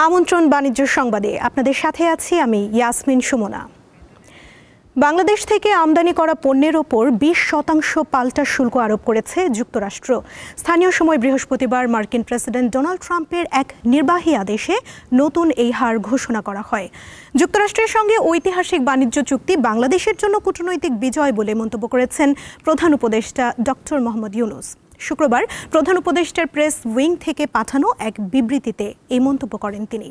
আমন্ত্রণ বাণিজ্য সংবাদে আপনাদের সাথে আছি আমি ইয়াসমিন সুমনা। বাংলাদেশ থেকে আমদানি করা পণ্যের ওপর 20% পাল্টা শুল্ক আরোপ করেছে যুক্তরাষ্ট্র। স্থানীয় সময় বৃহস্পতিবার মার্কিন প্রেসিডেন্ট ডোনাল্ড ট্রাম্পের এক নির্বাহী আদেশে নতুন এই হার ঘোষণা করা হয়। যুক্তরাষ্ট্রের সঙ্গে ঐতিহাসিক বাণিজ্য চুক্তি বাংলাদেশের জন্য কূটনৈতিক বিজয় বলে মন্তব্য করেছেন প্রধান উপদেষ্টা ডক্টর মোহাম্মদ ইউনূস। শুক্রবার প্রধান উপদেষ্টার প্রেস উইং থেকে পাঠানো এক বিবৃতিতে এই মন্তব্য করেন তিনি।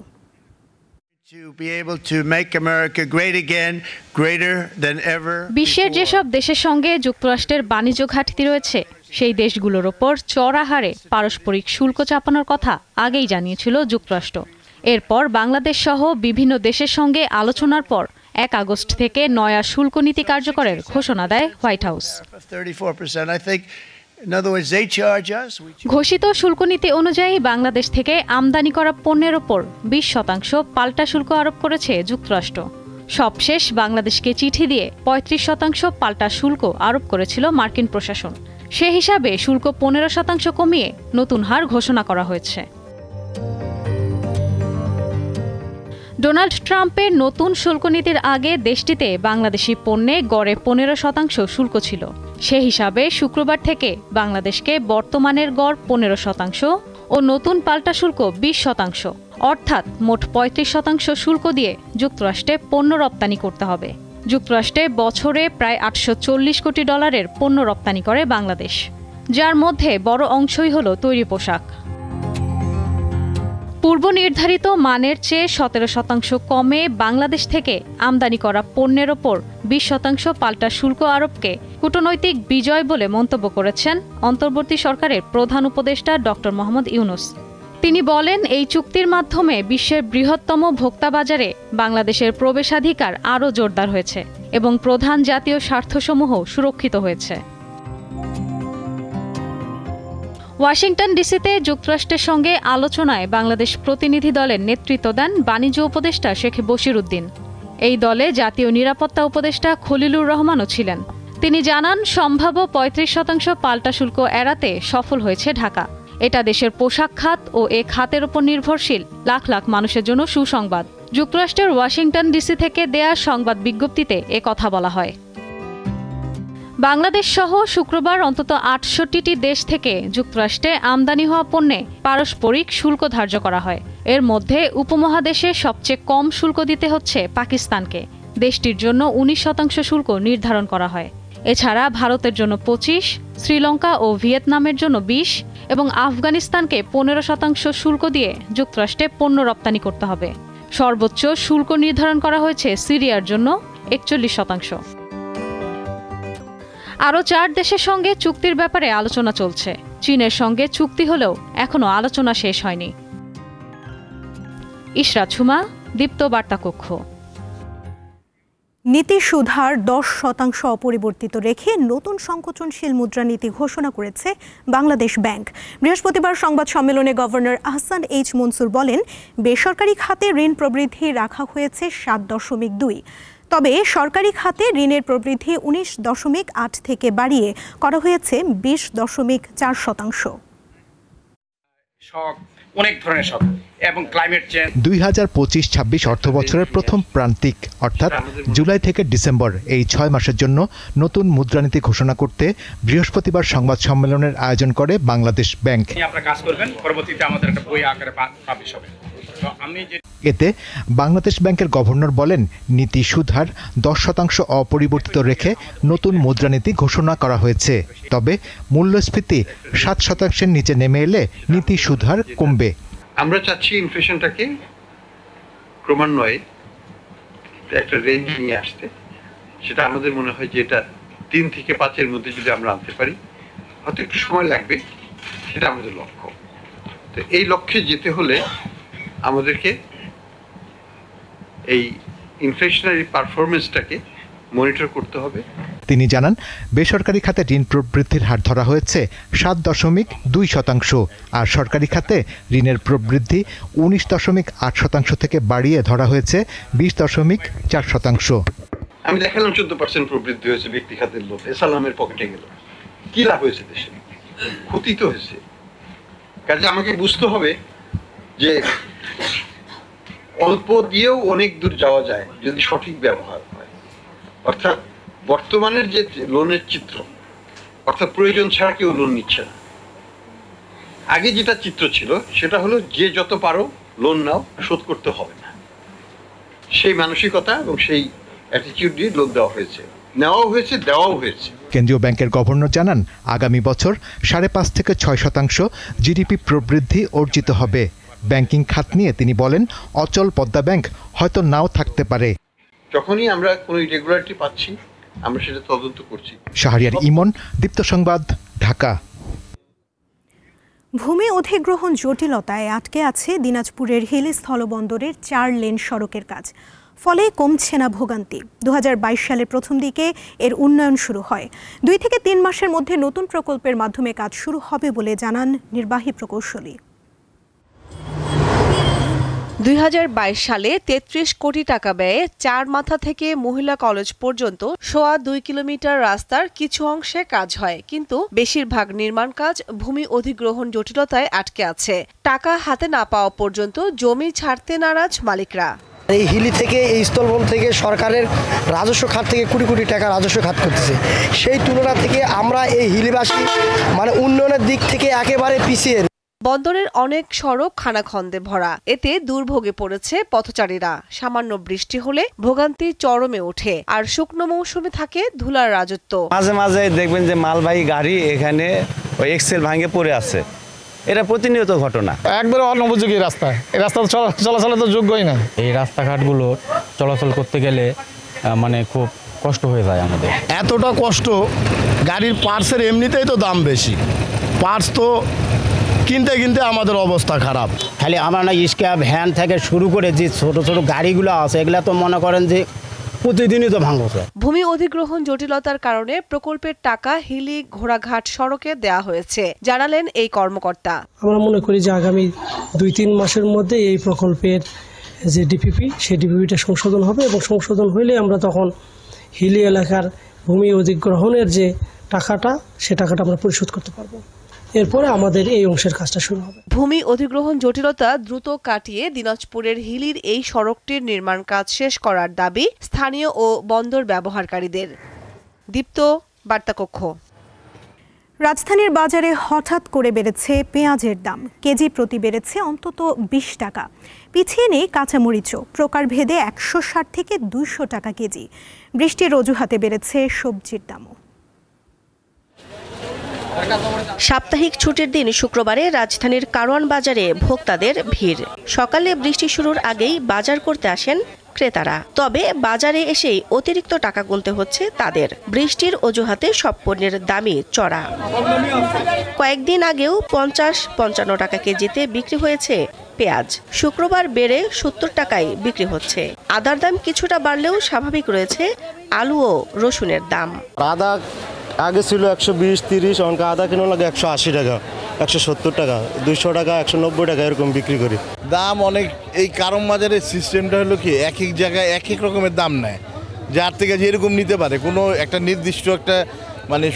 বিশ্বের যেসব দেশের সঙ্গে যুক্তরাষ্ট্রের বাণিজ্য ঘাটতি রয়েছে সেই দেশগুলোর ওপর চড়া হারে পারস্পরিক শুল্ক চাপানোর কথা আগেই জানিয়েছিল যুক্তরাষ্ট্র। এরপর বাংলাদেশ সহ বিভিন্ন দেশের সঙ্গে আলোচনার পর 1 আগস্ট থেকে নয়া শুল্ক নীতি কার্যকরের ঘোষণা দেয় হোয়াইট হাউস। ঘোষিত শুল্ক নীতি অনুযায়ী বাংলাদেশ থেকে আমদানি করা পণ্যের ওপর 20% পাল্টা শুল্ক আরোপ করেছে যুক্তরাষ্ট্র। সবশেষ বাংলাদেশকে চিঠি দিয়ে 35% পাল্টা শুল্ক আরোপ করেছিল মার্কিন প্রশাসন। সে হিসাবে শুল্ক 15% কমিয়ে নতুন হার ঘোষণা করা হয়েছে। ডোনাল্ড ট্রাম্পের নতুন শুল্ক নীতির আগে দেশটিতে বাংলাদেশি পণ্যে গড়ে 15% শুল্ক ছিল। সে হিসাবে শুক্রবার থেকে বাংলাদেশকে বর্তমানের গড় 15% ও নতুন পাল্টা শুল্ক 20%, অর্থাৎ মোট 35% শুল্ক দিয়ে যুক্তরাষ্ট্রে পণ্য রপ্তানি করতে হবে। যুক্তরাষ্ট্রে বছরে প্রায় $840 কোটি পণ্য রপ্তানি করে বাংলাদেশ, যার মধ্যে বড় অংশই হল তৈরি পোশাক। পূর্ব নির্ধারিত মানের চেয়ে 17% কমে বাংলাদেশ থেকে আমদানি করা পণ্যের ওপর 20% পাল্টা শুল্ক আরোপকে কূটনৈতিক বিজয় বলে মন্তব্য করেছেন অন্তর্বর্তী সরকারের প্রধান উপদেষ্টা ডক্টর মোহাম্মদ ইউনূস। তিনি বলেন, এই চুক্তির মাধ্যমে বিশ্বের বৃহত্তম ভোক্তা বাজারে বাংলাদেশের প্রবেশাধিকার আরও জোরদার হয়েছে এবং প্রধান জাতীয় স্বার্থসমূহ সুরক্ষিত হয়েছে। ওয়াশিংটন ডিসিতে যুক্তরাষ্ট্রের সঙ্গে আলোচনায় বাংলাদেশ প্রতিনিধি দলের নেতৃত্ব দেন বাণিজ্য উপদেষ্টা শেখ বশির উদ্দিন। এই দলে জাতীয় নিরাপত্তা উপদেষ্টা খলিলুর রহমানও ছিলেন। তিনি জানান, সম্ভাব্য 35% পাল্টা শুল্ক এড়াতে সফল হয়েছে ঢাকা। এটা দেশের পোশাক খাত ও এ খাতের উপর নির্ভরশীল লাখ লাখ মানুষের জন্য সুসংবাদ। যুক্তরাষ্ট্রের ওয়াশিংটন ডিসি থেকে দেয়া সংবাদ বিজ্ঞপ্তিতে এ কথা বলা হয়। বাংলাদেশ সহ শুক্রবার অন্তত 68টি দেশ থেকে যুক্তরাষ্ট্রে আমদানি হওয়া পণ্যে পারস্পরিক শুল্ক ধার্য করা হয়। এর মধ্যে উপমহাদেশে সবচেয়ে কম শুল্ক দিতে হচ্ছে পাকিস্তানকে। দেশটির জন্য 19% শুল্ক নির্ধারণ করা হয়। এছাড়া ভারতের জন্য 25%, শ্রীলঙ্কা ও ভিয়েতনামের জন্য 20% এবং আফগানিস্তানকে 15% শুল্ক দিয়ে যুক্তরাষ্ট্রে পণ্য রপ্তানি করতে হবে। সর্বোচ্চ শুল্ক নির্ধারণ করা হয়েছে সিরিয়ার জন্য 41%। আরও 4 দেশের সঙ্গে চুক্তির ব্যাপারে আলোচনা চলছে। চীনের সঙ্গে চুক্তি হলেও এখনও আলোচনা শেষ হয়নি। ইশরাত ঝুমা, দীপ্ত বার্তা কক্ষ। নীতি সুধার 10% অপরিবর্তিত রেখে নতুন সংকোচনশীল মুদ্রানীতি ঘোষণা করেছে বাংলাদেশ ব্যাংক। বৃহস্পতিবার সংবাদ সম্মেলনে গভর্নর আহসান এইচ মনসুর বলেন, বেসরকারি খাতে ঋণ প্রবৃদ্ধি রাখা হয়েছে 7.2, তবে সরকারি খাতে ঋণের প্রবৃদ্ধি 19.8 থেকে বাড়িয়ে করা হয়েছে 20.4%। অনেক ধরনের শক এবং ক্লাইমেট চেঞ্জ 2025-26 অর্থবছরের প্রথম প্রান্তিক অর্থাৎ জুলাই থেকে ডিসেম্বর এই 6 মাসের জন্য নতুন মুদ্রানীতি ঘোষণা করতে বৃহস্পতিবার সংবাদ সম্মেলনের আয়োজন করে বাংলাদেশ ব্যাংক। আপনারা কাজ করবেন, পরবর্তীতে আমাদের একটা বই আকারে পাবলিশ হবে। এতে বাংলাদেশ ব্যাংকের গভর্নর বলেন, নীতি সুদহার 10% অপরিবর্তিত রেখে নতুন মুদ্রানীতি ঘোষণা করা হয়েছে। তবে মূল্যস্ফীতি 7% নিচে নেমে এলে নীতি সুদহার কমবে। আমরা চাচ্ছি ইনফ্লেশনটাকে ক্রমান্বয়ে একটা রেঞ্জ নিয়ে আসতে। সেটা আমাদের মনে হয় যে এটা 3 থেকে 5-এর মধ্যে যদি আমরা আনতে পারি, হয়তো একটু সময় লাগবে, সেটা আমাদের লক্ষ্য। তো এই লক্ষ্যে যেতে হলে আমাদেরকে এই ইনফ্লেশনারি পারফরমেন্সটাকে মনিটর করতে হবে। তিনি জানান, বেসরকারি খাতে ঋণ প্রবৃদ্ধির হার ধরা হয়েছে 7.2% আর সরকারি খাতে ঋণের প্রবৃদ্ধি 19.8% থেকে বাড়িয়ে ধরা হয়েছে 20.4%। আমি দেখালাম 14% প্রবৃদ্ধি হয়েছে ব্যক্তি খাতের লোক, এসালামের পকেটে গেল। কি লাভ হয়েছে দেশে? ক্ষতি তো হয়েছে। কাজে আমাকে বুঝতে হবে যে অল্প দিয়েও অনেক দূর যাওয়া যায় যদি সঠিক ব্যবহার হয়। অর্থাৎ বর্তমানের যে লোনের চিত্র, অর্থাৎ প্রয়োজন ছাড়া কেউ লোন নিচ্ছে না। আগে যেটা চিত্র ছিল সেটা হলো যে যত পারো লোন নাও, শোধ করতে হবে না। সেই মানসিকতা এবং সেই অ্যাটিটিউড দিয়ে লোন দেওয়া হয়েছে, নেওয়াও হয়েছে, দেওয়াও হয়েছে। কেন্দ্রীয় ব্যাংকের গভর্নর জানান, আগামী বছর 5.5 থেকে 6% জিডিপি প্রবৃদ্ধি অর্জিত হবে। ব্যাংকিং খাত নিয়ে তিনি বলেন, অচল পদ্মা ব্যাংক হয়তো নাও থাকতে পারে। যখনই আমরা কোনো ইরেগুলারিটি পাচ্ছি আমরা সেটা তদন্ত করছি। শাহরিয়ার ইমন, দীপ্ত সংবাদ, ঢাকা। ভূমি অধিগ্রহণ জটিলতায় আটকে আছে দিনাজপুরের হিলি স্থলবন্দরের 4 লেন সড়কের কাজ। ফলে কমছে না ভোগান্তি। 2022 সালের প্রথম দিকে এর উন্নয়ন শুরু হয়। 2 থেকে 3 মাসের মধ্যে নতুন প্রকল্পের মাধ্যমে কাজ শুরু হবে বলে জানান নির্বাহী প্রকৌশলী। 2022 সালে 33 কোটি টাকা ব্যয়ে 4 মাথা থেকে মহিলা কলেজ পর্যন্ত 2.25 কিলোমিটার রাস্তার কিছু অংশে কাজ হয়, কিন্তু বেশিরভাগ নির্মাণ কাজ ভূমি অধিগ্রহণ জটিলতায় আটকে আছে। টাকা হাতে না পাওয়া পর্যন্ত জমি ছাড়তে নারাজ মালিকরা। এই হিলি থেকে, এই স্থলবন্দর থেকে সরকারের রাজস্ব খাত থেকে কোটি কোটি টাকা রাজস্ব খাত করতেছে। সেই তুলনা থেকে আমরা এই হিলিবাসী উন্নয়নের দিক থেকে একেবারে পিছিয়ে। বন্দরের অনেক সড়ক খানাখন্দে ভরা, এতে দুর্ভোগে পড়েছে পথচারীরা। সামান্য বৃষ্টি হলে ভোগান্তি চরমে ওঠে, আর শুকনো মৌসুমে থাকে ধুলার রাজত্ব। মাঝে মাঝে দেখবেন যে মালবাহী গাড়ি এখানে ওই এক্সেল ভাঙে পড়ে আছে। এটা প্রতিনিয়ত ঘটনা। একবারে অনুপযোগী রাস্তা, এই রাস্তা চলাচলের তো যোগ্যই না। এই রাস্তাঘাটগুলো চলাচল করতে গেলে খুব কষ্ট হয়ে যায় আমাদের। এতটা কষ্ট, গাড়ির পার্টসের এমনিতেই তো দাম বেশি, পার্টস তো কিনতে কিনতে আমাদের অবস্থা খারাপ। খালি আমরা না ইস্কা ভ্যান থেকে শুরু করে যে ছোট ছোট গাড়িগুলো আছে, এগুলা তো মনে করেন যে প্রতিদিনই তো ভাঙছে। ভূমি অধিগ্রহণ জটিলতার কারণে প্রকল্পের টাকা হিলি ঘোড়াঘাট সড়কে দেয়া হয়েছে, জানালেন এই কর্মকর্তা। আমরা মনে করি যে আগামী 2-3 মাসের মধ্যে এই প্রকল্পের যে ডিপিপি, সেই ডিপিপিটা সংশোধন হবে, এবং সংশোধন হইলে আমরা তখন হিলি এলাকার ভূমি অধিগ্রহণের যে টাকাটা, সে টাকাটা আমরা পরিশোধ করতে পারবো। এরপরে আমাদের এই অংশের কাজটা শুরু হবে। ভূমি অধিগ্রহণ জটিলতা দ্রুত কাটিয়ে দিনাজপুরের হিলির এই সড়কটির নির্মাণ কাজ শেষ করার দাবি স্থানীয় ও বন্দর ব্যবহারকারীদের। দীপ্ত, বার্তাকক্ষ। রাজধানীর বাজারে হঠাৎ করে বেড়েছে পেঁয়াজের দাম। কেজি প্রতি বেড়েছে অন্তত 20 টাকা। পিছিয়ে নেই কাঁচামরিচও, প্রকারভেদে 160 থেকে 200 টাকা কেজি। বৃষ্টির অজুহাতে বেড়েছে সবজির দামও। সাপ্তাহিক ছুটির দিন শুক্রবারে রাজধানীর কারওয়ান বাজারে ভোক্তাদের ভিড়। সকালে বৃষ্টি শুরুর আগেই বাজার করতে আসেন ক্রেতারা, তবে বাজারে এসেই অতিরিক্ত টাকা গুনতে হচ্ছে তাদের। বৃষ্টির অজুহাতে সব পণ্যের দামই চড়া। কয়েকদিন আগেও 50-55 টাকা কেজিতে বিক্রি হয়েছে পেঁয়াজ। শুক্রবার বেড়ে 70 টাকায় বিক্রি হচ্ছে। আদার দাম কিছুটা বাড়লেও স্বাভাবিক রয়েছে আলু ও রসুনের দাম। আদা আগে ছিল 120-30, অনকা আদা কিনো লাগে 180 টাকা, 170 টাকা, 200 টাকা, 190 টাকা এরকম বিক্রি করি। দাম অনেক। এই কারণ বাজারের সিস্টেমটা হলো কি, এক এক জায়গায় এক এক রকমের দাম নেয়, যার থেকে যেরকম নিতে পারে, কোনো একটা নির্দিষ্ট একটা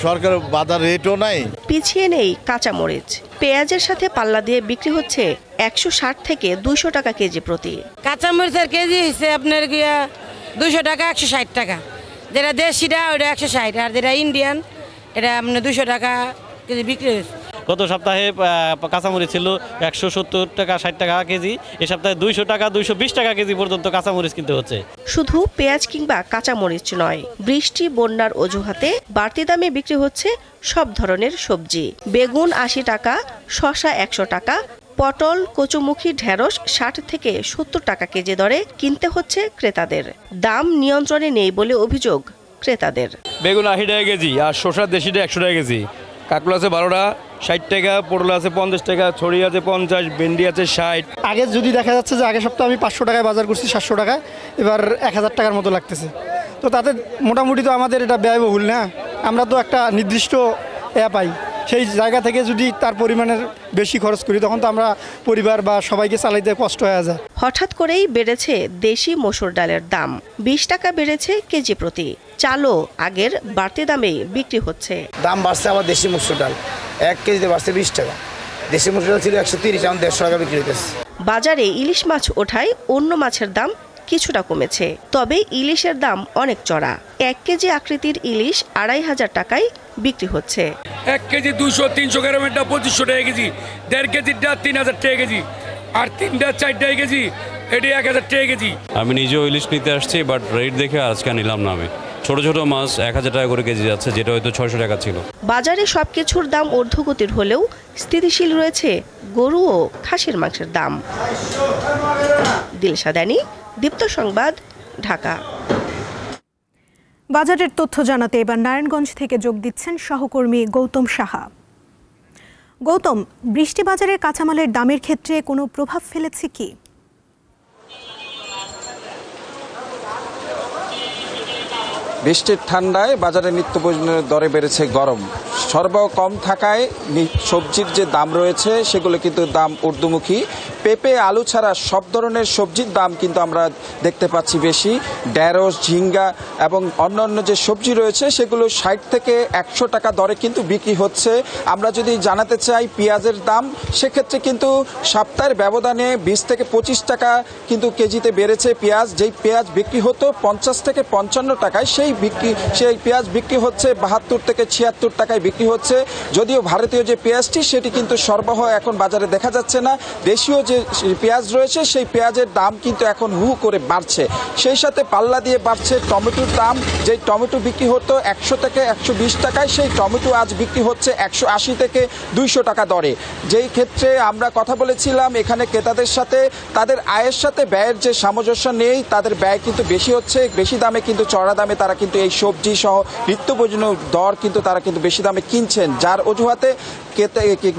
সরকার বাজার রেটও নাই। পিছিয়ে নেই কাঁচামরিচ। পেঁয়াজের সাথে পাল্লা দিয়ে বিক্রি হচ্ছে 160 থেকে 200 টাকা কেজি প্রতি। কাঁচামরিচের কেজি হিসেবে আপনার 200 টাকা, 160 টাকা। যেটা দেশিটা ওটা 160, আর যেটা ইন্ডিয়ান এটা আপনার 200 টাকা কেজি বিক্রি হয়েছে। গত সপ্তাহে কাঁচামরিচ ছিল 170 টাকা 60 টাকা কেজি, এ সপ্তাহে 200 টাকা 220 টাকা কেজি পর্যন্ত কাঁচামরিচ কিনতে হচ্ছে। শুধু পেঁয়াজ কিংবা কাঁচামরিচ নয়, বৃষ্টি বন্যার অজুহাতে বাড়তি দামে বিক্রি হচ্ছে সব ধরনের সবজি। বেগুন 80 টাকা, শসা 100 টাকা, পটল, কচুমুখী, ঢেঁড়স 60 থেকে 70 টাকা কেজি দরে কিনতে হচ্ছে ক্রেতাদের। দাম নিয়ন্ত্রণে নেই বলে অভিযোগ ক্রেতাদের। বেগুন 80 টাকা কেজি, আর শসা দেশিটা 100 টাকা কেজি। কাঁকড়া আছে 12টা 60 টাকা, পটল আছে 50 টাকা, ছড়ি আছে 50, ভেন্ডি আছে 60। আগে যদি দেখা যাচ্ছে যে আগের সপ্তাহে আমি 500 টাকায় বাজার করছি 700 টাকায়, এবার 1000 টাকার মতো লাগতেছে। তো তাতে মোটামুটি তো আমাদের এটা ব্যয়বহুল না। আমরা তো একটা নির্দিষ্ট পাই, সেই জায়গা থেকে যদি তার পরিমাণের বেশি খরচ করি, তখন তো আমরা পরিবার বা সবাইকে চালাইতে কষ্ট হয়ে যায়। হঠাৎ করেই বেড়েছে দেশি মসুর ডালের দাম। 20 টাকা বেড়েছে কেজি প্রতি। চালও আগের বাড়তি দামেই বিক্রি হচ্ছে। দাম বাড়ছে আমার দেশি মসুর ডাল, 1 কেজিতে বাড়ছে 20 টাকা। দেশি মুরগিটা ছিল 130, এখন 150 টাকা বিক্রি হইতেছে। বাজারে ইলিশ মাছ ওঠায় অন্য মাছের দাম কিছুটা কমেছে, তবে ইলিশের দাম অনেক চড়া। 1 কেজি আকৃতির ইলিশ 2500 টাকায় বিক্রি হচ্ছে। 1 কেজি 200-300 গ্রামেরটা 2500 টাকা কেজি, 1.5 কেজিটা 3000 টাকা কেজি, আর 3টা 4টা কেজি এটি 1000 টাকা কেজি। আমি নিজেও ইলিশ নিতে আসছি, বাট রেট দেখে আজকে নিলাম না। আমি ছোট ছোট মাছ 1000 টাকা করে কেজি যাচ্ছে, যেটা হয়তো 600 টাকা ছিল। বাজারে সবকিছুর দাম ঊর্ধ্বগতির হলেও স্থিতিশীল রয়েছে গরু ও খাসির মাংসের দাম। দিলশা দানি, দীপ্ত সংবাদ, ঢাকা। বাজারের তথ্য জানাতে এবার নারায়ণগঞ্জ থেকে যোগ দিচ্ছেন সহকর্মী গৌতম সাহা। গৌতম, বৃষ্টি বাজারের কাঁচামালের দামের ক্ষেত্রে কোনো প্রভাব ফেলেছে কি? বৃষ্টির ঠান্ডায় বাজারে নিত্য প্রয়োজনীয় দরে বেড়েছে গরম। সরবরাহ কম থাকায় সবজির যে দাম রয়েছে সেগুলো কিন্তু দাম ঊর্ধ্বমুখী। পেঁপে, আলু ছাড়া সব ধরনের সবজির দাম কিন্তু আমরা দেখতে পাচ্ছি বেশি। ঢেঁড়স, ঝিঙ্গা এবং অন্যান্য যে সবজি রয়েছে সেগুলো 60 থেকে 100 টাকা দরে কিন্তু বিক্রি হচ্ছে। আমরা যদি জানাতে চাই পেঁয়াজের দাম, সেক্ষেত্রে কিন্তু সপ্তাহের ব্যবধানে 20 থেকে 25 টাকা কিন্তু কেজিতে বেড়েছে পেঁয়াজ। যেই পেঁয়াজ বিক্রি হতো 50 থেকে 55 টাকায়, সেই পেঁয়াজ বিক্রি হচ্ছে 72 থেকে 76 টাকায় বিক্রি হচ্ছে। যদিও ভারতীয় যে পেঁয়াজটি সেটি কিন্তু সরবরাহ এখন বাজারে দেখা যাচ্ছে না। দেশীয় যে পেঁয়াজ রয়েছে সেই পেঁয়াজের দাম কিন্তু এখন হু করে বাড়ছে। সেই সাথে পাল্লা দিয়ে বাড়ছে টমেটোর দাম। যেই টমেটো বিক্রি হতো 100 থেকে 120 টাকায়, সেই টমেটো আজ বিক্রি হচ্ছে 180 থেকে 200 টাকা দরে। যেই ক্ষেত্রে আমরা কথা বলেছিলাম এখানে ক্রেতাদের সাথে, তাদের আয়ের সাথে ব্যয়ের যে সামঞ্জস্য নেই, তাদের ব্যয় কিন্তু বেশি হচ্ছে। বেশি দামে কিন্তু চড়া দামে তারা কিন্তু এই সবজি সহ নিত্য প্রয়োজনীয় দর কিন্তু তারা কিন্তু বেশি দামে কিনছেন, যার অজুহাতে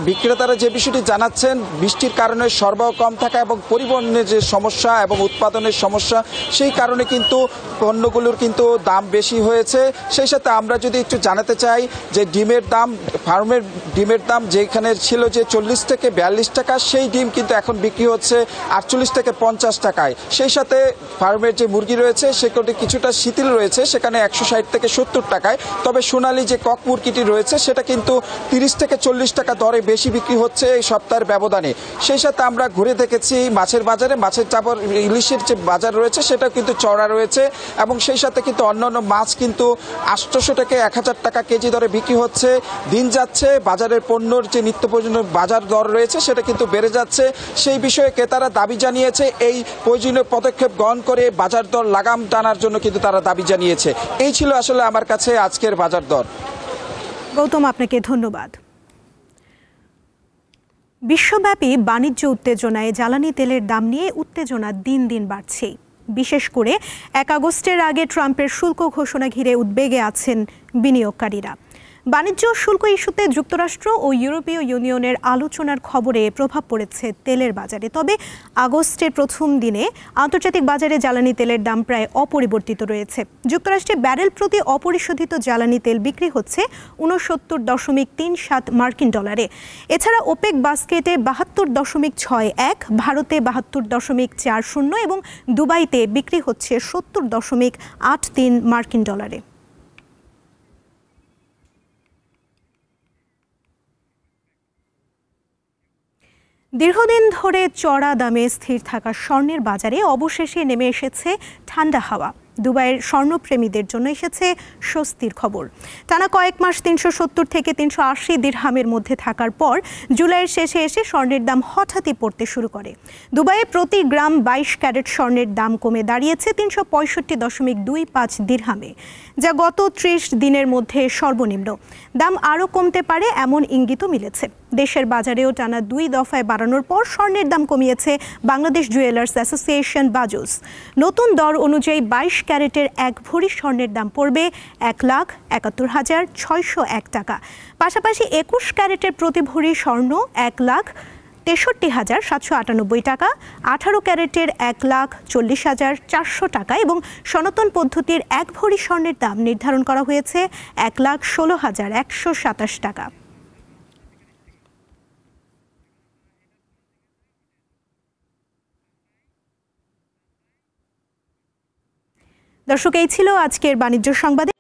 বিক্রেতারা যে বিষয়টি জানাচ্ছেন, বৃষ্টির কারণে সরবরাহ কম থাকা এবং পরিবহনের যে সমস্যা এবং উৎপাদনের সমস্যা, সেই কারণে কিন্তু পণ্যগুলোর কিন্তু দাম বেশি হয়েছে। সেই সাথে আমরা যদি একটু জানাতে চাই যে ডিমের দাম, ফার্মের ডিমের দাম যেখানে ছিল যে 40 থেকে 42 টাকা, সেই ডিম কিন্তু এখন বিক্রি হচ্ছে 48 থেকে 50 টাকায়। সেই সাথে ফার্মের যে মুরগি রয়েছে সেগুলি কিছুটা শিথিল রয়েছে, সেখানে 160 থেকে 70 টাকায়। তবে সোনালী যে কক মুরগিটি রয়েছে সেটা কিন্তু 30 থেকে 40 টাকা দরে বেশি বিক্রি হচ্ছে এই সপ্তাহের ব্যবধানে। সেই সাথে আমরা ঘুরে দেখেছি মাছের বাজারে, মাছের চাপড় ইলিশের যে বাজার রয়েছে সেটা কিন্তু চড়া রয়েছে, এবং সেই সাথে কিন্তু অন্যান্য মাছ কিন্তু 800 থেকে 1000 টাকা কেজি দরে বিক্রি হচ্ছে। দিন যাচ্ছে বাজারের পণ্যর যে নিত্য প্রয়োজনীয় বাজার দর রয়েছে সেটা কিন্তু বেড়ে যাচ্ছে। সেই বিষয়ে ক্রেতারা দাবি জানিয়েছে, এই প্রয়োজনীয় পদক্ষেপ গ্রহণ করে বাজার দর লাগাম টানার জন্য কিন্তু তারা দাবি জানিয়েছে। এই ছিল আসলে আমার কাছে আজকের বাজার দর। গৌতম, আপনাকে ধন্যবাদ। বিশ্বব্যাপী বাণিজ্য উত্তেজনায় জ্বালানি তেলের দাম নিয়ে উত্তেজনা দিন দিন বাড়ছে। বিশেষ করে 1 আগস্টের আগে ট্রাম্পের শুল্ক ঘোষণা ঘিরে উদ্বেগে আছেন বিনিয়োগকারীরা। বাণিজ্য শুল্ক ইস্যুতে যুক্তরাষ্ট্র ও ইউরোপীয় ইউনিয়নের আলোচনার খবরে প্রভাব পড়েছে তেলের বাজারে। তবে আগস্টের প্রথম দিনে আন্তর্জাতিক বাজারে জ্বালানি তেলের দাম প্রায় অপরিবর্তিত রয়েছে। যুক্তরাষ্ট্রে ব্যারেল প্রতি অপরিশোধিত জ্বালানি তেল বিক্রি হচ্ছে 69.37 মার্কিন ডলারে। এছাড়া ওপেক বাস্কেটে 72.61, ভারতে 72.40 এবং দুবাইতে বিক্রি হচ্ছে 70.83 মার্কিন ডলারে। দীর্ঘদিন ধরে চড়া দামে স্থির থাকা স্বর্ণের বাজারে অবশেষে নেমে এসেছে ঠান্ডা হাওয়া। দুবাইয়ের স্বর্ণপ্রেমীদের জন্য এসেছে স্বস্তির খবর। টানা কয়েক মাস 370 থেকে 380 দিরহামের মধ্যে থাকার পর জুলাইয়ের শেষে এসে স্বর্ণের দাম হঠাৎই পড়তে শুরু করে। দুবাইয়ে প্রতি গ্রাম 22 ক্যারেট স্বর্ণের দাম কমে দাঁড়িয়েছে 365.25 দিরহামে, যা গত 30 দিনের মধ্যে সর্বনিম্ন। দাম আরও কমতে পারে এমন ইঙ্গিতও মিলেছে। দেশের বাজারেও টানা 2 দফায় বাড়ানোর পর স্বর্ণের দাম কমিয়েছে বাংলাদেশ জুয়েলার্স অ্যাসোসিয়েশন বাজুস। নতুন দর অনুযায়ী 22 ক্যারেটের 1 ভরি স্বর্ণের দাম পড়বে 1,71,601 টাকা। পাশাপাশি 21 ক্যারেটের প্রতি ভরি স্বর্ণ 1,63,798 টাকা, 18 ক্যারেটের 1,40,400 টাকা এবং সনাতন পদ্ধতির 1 ভরি স্বর্ণের দাম নির্ধারণ করা হয়েছে 1,16,127 টাকা। দর্শক, এই ছিল আজকের বাণিজ্য সংবাদে।